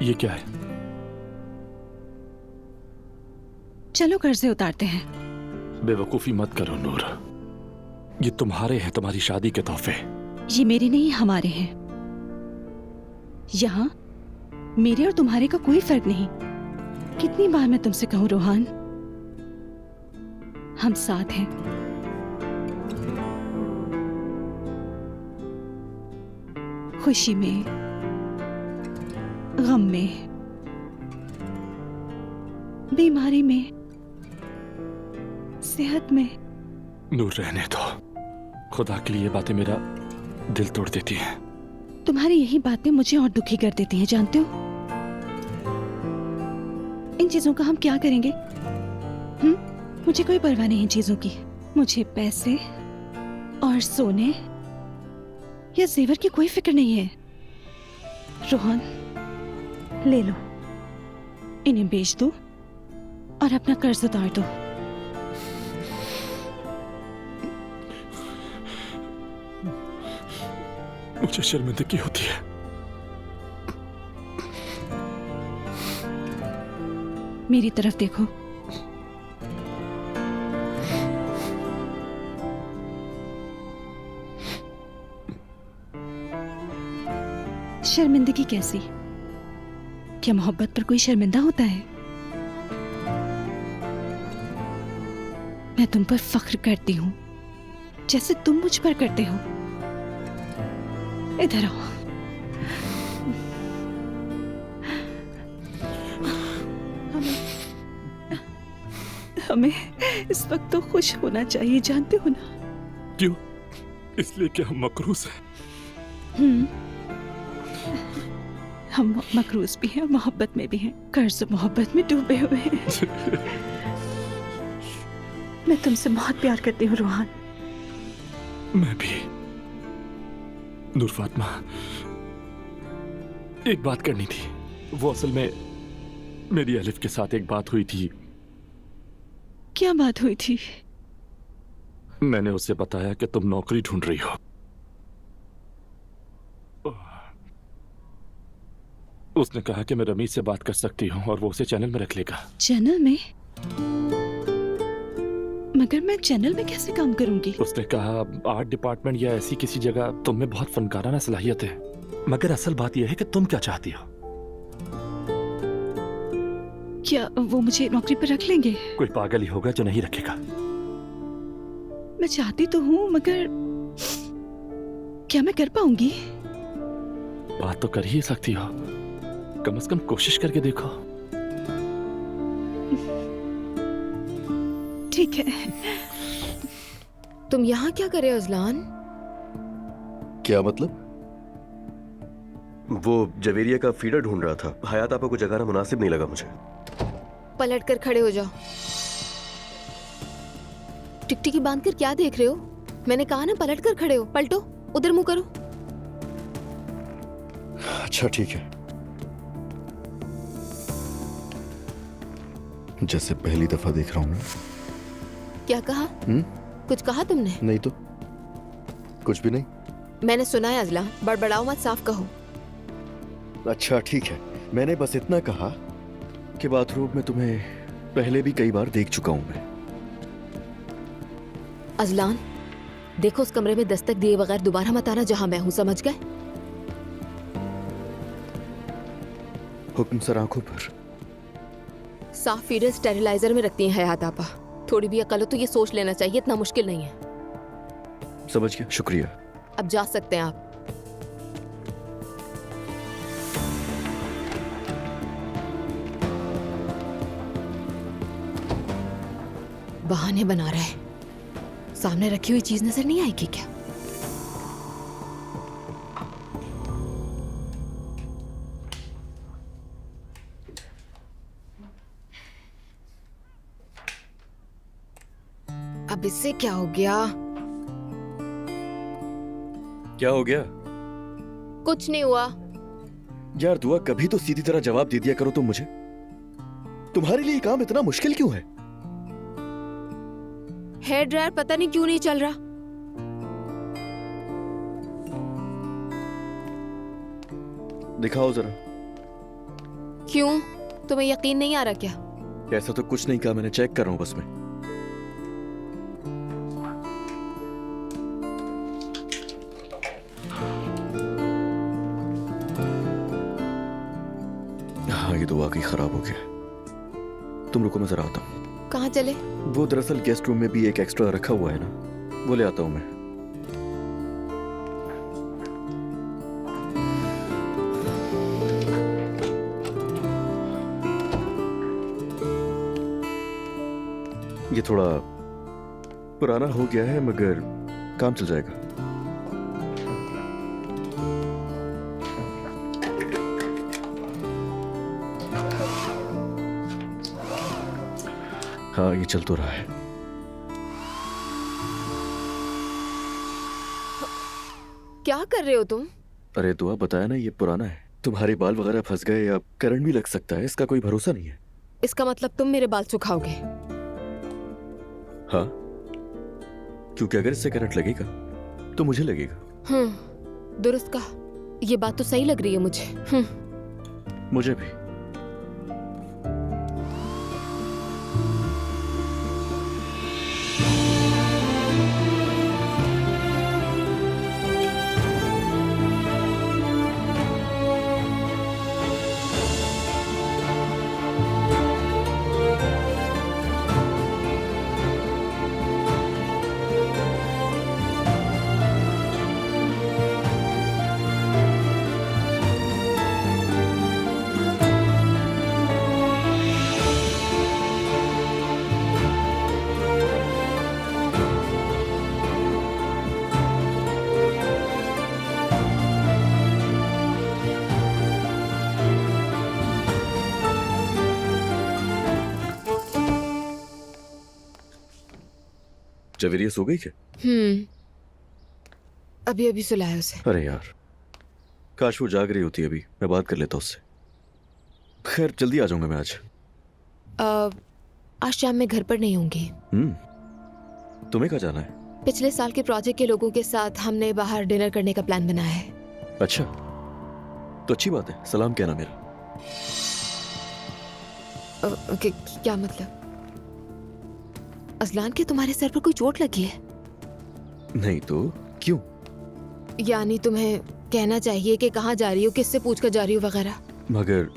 ये क्या है? चलो कर्जे उतारते हैं। बेवकूफी मत करो नूर। ये तुम्हारे हैं, तुम्हारी शादी के तोहफे। ये मेरे नहीं हमारे हैं। यहाँ मेरे और तुम्हारे का कोई फर्क नहीं। कितनी बार मैं तुमसे कहूं रोहान, हम साथ हैं। खुशी में, गम में, बीमारी में, सेहत में। नूर रहने दो, खुदा के लिए ये बातें मेरा दिल तोड़ देती हैं। तुम्हारी यही बातें मुझे और दुखी कर देती हैं, जानते हो? इन चीजों का हम क्या करेंगे? मुझे कोई परवाह नहीं इन चीजों की। मुझे पैसे और सोने या जेवर की कोई फिक्र नहीं है। रोहन, ले लो, इन्हें बेच दो और अपना कर्ज उतार दो। मुझे शर्मिंदगी होती है। मेरी तरफ देखो। शर्मिंदगी कैसी? क्या मोहब्बत पर कोई शर्मिंदा होता है? मैं तुम पर फख्र करती हूं, जैसे तुम मुझ पर करते हो। इधर आओ। हमें इस वक्त तो खुश होना चाहिए, जानते हो ना? क्यों? इसलिए कि हम मकरूज हैं। हम मकरूज भी हैं और मोहब्बत में भी हैं। कर्ज मोहब्बत में डूबे हुए हैं। मैं तुमसे बहुत प्यार करती हूँ रोहान। मैं भी। नूर फातिमा, एक बात करनी थी। वो असल में मेरी अलिफ के साथ एक बात हुई थी। क्या बात हुई थी? मैंने उसे बताया कि तुम नौकरी ढूंढ रही हो। उसने कहा कि मैं रमीज से बात कर सकती हूँ और वो उसे चैनल में रख लेगा। चैनल में? मगर मैं चैनल में कैसे काम करूंगी? उसने कहा आर्ट डिपार्टमेंट या ऐसी किसी जगह तुम में बहुत फनकाराना सलाहियत है। मगर असल बात यह है कि तुम क्या चाहती हो। क्या वो मुझे नौकरी पर रख लेंगे? कोई पागल ही होगा जो नहीं रखेगा। मैं चाहती तो हूँ, मगर क्या मैं कर पाऊंगी? बात तो कर ही सकती हो, कम से कम कोशिश करके देखो। ठीक है। तुम यहाँ क्या कर रहे हो अजलान? क्या मतलब? वो जवेरिया का फीडर ढूंढ रहा था। हयात आपा को जगाना मुनासिब नहीं लगा मुझे। पलट कर खड़े हो जाओ। टिकटिकी बांध कर क्या देख रहे हो? मैंने कहा ना पलट कर खड़े हो। पलटो, उधर मुंह करो। अच्छा ठीक है। जैसे पहली दफा देख रहा हूँ मैं। क्या कहा? कुछ कहा तुमने? नहीं तो कुछ भी नहीं। मैंने सुना है अजलान, बड़बड़ाओ मत, साफ कहो। अच्छा ठीक है, मैंने बस इतना कहा कि बाथरूम में तुम्हें पहले भी कई बार देख चुका हूं मैं। अजलान, देखो उस कमरे में दस्तक दिए बगैर दोबारा मत आना जहां मैं हूं, समझ गए? हुक्म सर आंखों पर। साफ फीडर स्टेरिलाइजर में रखती हैं हयात आपा। थोड़ी भी अकल हो तो ये सोच लेना चाहिए, इतना मुश्किल नहीं है। समझ गया, शुक्रिया। अब जा सकते हैं आप। बहाने बना रहा है। सामने रखी हुई चीज नजर नहीं आएगी क्या? अब इससे क्या हो गया? क्या हो गया? कुछ नहीं हुआ। यार दुआ, कभी तो सीधी तरह जवाब दे दिया करो तुम मुझे। तुम्हारे लिए काम इतना मुश्किल क्यों है? हेयर ड्रायर पता नहीं क्यों नहीं चल रहा। दिखाओ जरा। क्यों? तुम्हें यकीन नहीं आ रहा क्या? ऐसा तो कुछ नहीं कहा, मैंने चेक कर रहा हूँ बस मैं। हाँ, ये तो वाकई खराब हो गया। तुम रुको, मैं जरा आता हूँ। कहाँ चले? वो दरअसल गेस्ट रूम में भी एक एक्स्ट्रा रखा हुआ है ना, वो ले आता हूँ मैं। ये थोड़ा पुराना हो गया है मगर काम चल जाएगा। हाँ, ये चल तो रहा है। क्या कर रहे हो तुम? अरे दुआ, बताया ना ये पुराना है। तुम्हारे बाल वगैरह फंस गए या करंट भी लग सकता है, इसका कोई भरोसा नहीं है। इसका मतलब तुम मेरे बाल सुखाओगे? हाँ, क्योंकि अगर इससे करंट लगेगा तो मुझे लगेगा। दुरुस्त कहा। ये बात तो सही लग रही है मुझे। मुझे भी। जवेरिया सो गई क्या? अभी अभी सुलाया उसे। अरे यार, काश वो जाग रही होती। अभी मैं बात कर लेता उससे। खैर, जल्दी आ जाऊंगा मैं आज। आज शाम में घर पर नहीं होंगी। तुम्हें कहाँ जाना है? पिछले साल के प्रोजेक्ट के लोगों के साथ हमने बाहर डिनर करने का प्लान बनाया है। अच्छा, तो अच्छी बात है। सलाम कहना मेरा। क्या मतलब? अजलान के तुम्हारे सर पर कोई चोट लगी है? नहीं तो क्यों? यानी तुम्हें कहना चाहिए कि कहाँ जा रही हो, किससे पूछकर जा रही हो वगैरह। मगर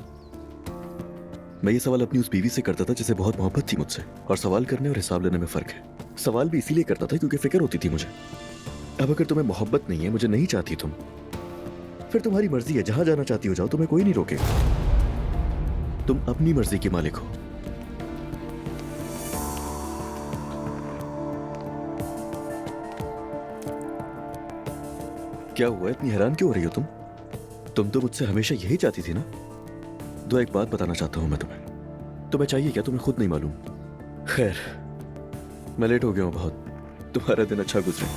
मैं ये सवाल अपनी उस बीवी से करता था जिसे बहुत मोहब्बत थी मुझसे, और सवाल करने और हिसाब लेने में फर्क है। सवाल भी इसीलिए करता था क्योंकि फिक्र होती थी मुझे। अब अगर तुम्हें मोहब्बत नहीं है, मुझे नहीं चाहती तुम, फिर तुम्हारी मर्जी है, जहां जाना चाहती हो जाओ, तुम्हें कोई नहीं रोकेगा। तुम अपनी मर्जी के मालिक हो। क्या हुआ, इतनी हैरान क्यों हो रही हो तुम? तुम तो मुझसे हमेशा यही चाहती थी ना? दो एक बात बताना चाहता हूं मैं तुम्हें चाहिए क्या, तुम्हें खुद नहीं मालूम? खैर, मैं लेट हो गया हूं बहुत। तुम्हारा दिन अच्छा गुजरे।